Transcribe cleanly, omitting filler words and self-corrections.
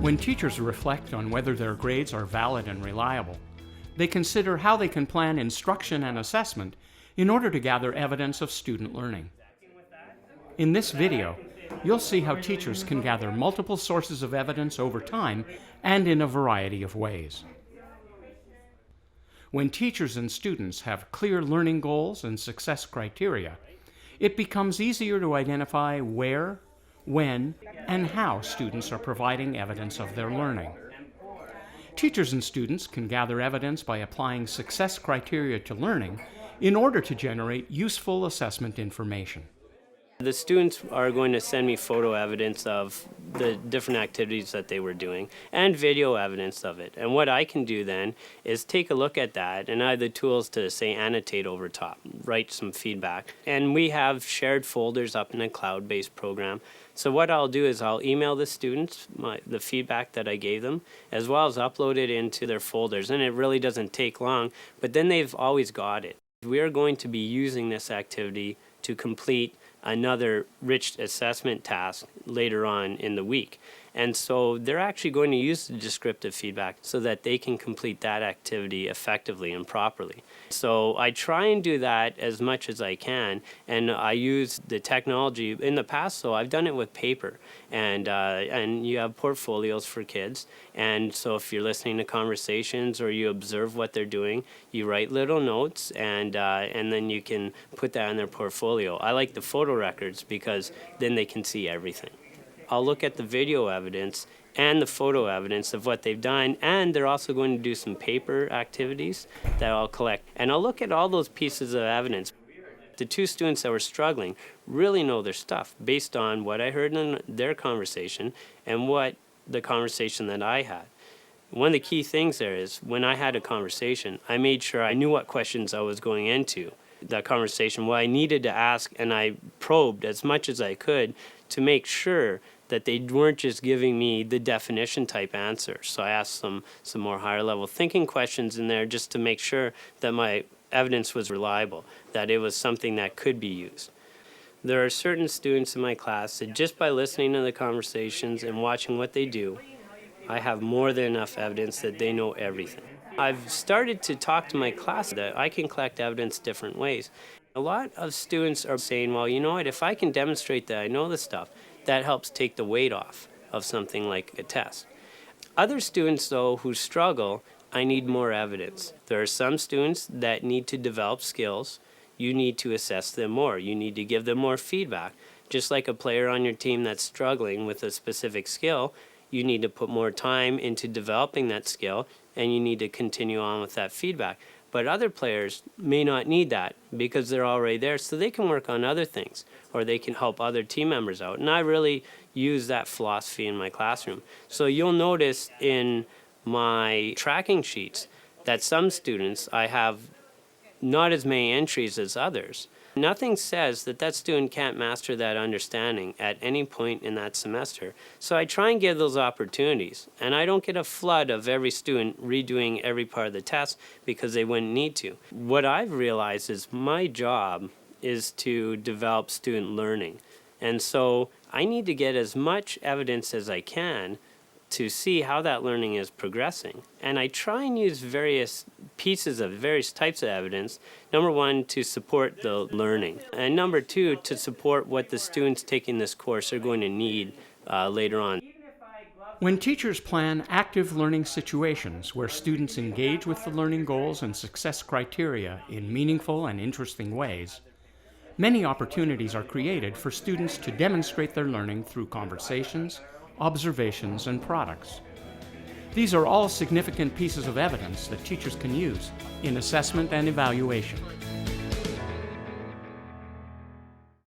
When teachers reflect on whether their grades are valid and reliable, they consider how they can plan instruction and assessment in order to gather evidence of student learning. In this video, you'll see how teachers can gather multiple sources of evidence over time and in a variety of ways. When teachers and students have clear learning goals and success criteria, it becomes easier to identify where, when, and how students are providing evidence of their learning. Teachers and students can gather evidence by applying success criteria to learning in order to generate useful assessment information. The students are going to send me photo evidence of the different activities that they were doing and video evidence of it. And what I can do then is take a look at that, and I have the tools to, say, annotate over top, write some feedback. And we have shared folders up in a cloud-based program. So what I'll do is I'll email the students the feedback that I gave them, as well as upload it into their folders. And it really doesn't take long, but then they've always got it. We are going to be using this activity to complete another rich assessment task later on in the week. And so they're actually going to use the descriptive feedback so that they can complete that activity effectively and properly. So I try and do that as much as I can, and I use the technology. In the past, so I've done it with paper, and you have portfolios for kids. And so if you're listening to conversations or you observe what they're doing, you write little notes, and then you can put that in their portfolio. I like the photo records because then they can see everything. I'll look at the video evidence and the photo evidence of what they've done, and they're also going to do some paper activities that I'll collect. And I'll look at all those pieces of evidence. The two students that were struggling really know their stuff based on what I heard in their conversation and what the conversation that I had. One of the key things there is when I had a conversation, I made sure I knew what questions I was going into that conversation, what I needed to ask, and I probed as much as I could to make sure that they weren't just giving me the definition type answers. So I asked some more higher level thinking questions in there just to make sure that my evidence was reliable, that it was something that could be used. There are certain students in my class that just by listening to the conversations and watching what they do, I have more than enough evidence that they know everything. I've started to talk to my class that I can collect evidence different ways. A lot of students are saying, well, you know what, if I can demonstrate that I know the stuff, that helps take the weight off of something like a test. Other students, though, who struggle, I need more evidence. There are some students that need to develop skills. You need to assess them more. You need to give them more feedback. Just like a player on your team that's struggling with a specific skill, you need to put more time into developing that skill, and you need to continue on with that feedback. But other players may not need that because they're already there, so they can work on other things or they can help other team members out. And I really use that philosophy in my classroom. So you'll notice in my tracking sheets that some students I have not as many entries as others. Nothing says that that student can't master that understanding at any point in that semester. So I try and give those opportunities, and I don't get a flood of every student redoing every part of the test because they wouldn't need to. What I've realized is my job is to develop student learning. And so I need to get as much evidence as I can to see how that learning is progressing. And I try and use various pieces of various types of evidence. Number one, to support the learning. And number two, to support what the students taking this course are going to need later on. When teachers plan active learning situations where students engage with the learning goals and success criteria in meaningful and interesting ways, many opportunities are created for students to demonstrate their learning through conversations, observations, and products. These are all significant pieces of evidence that teachers can use in assessment and evaluation.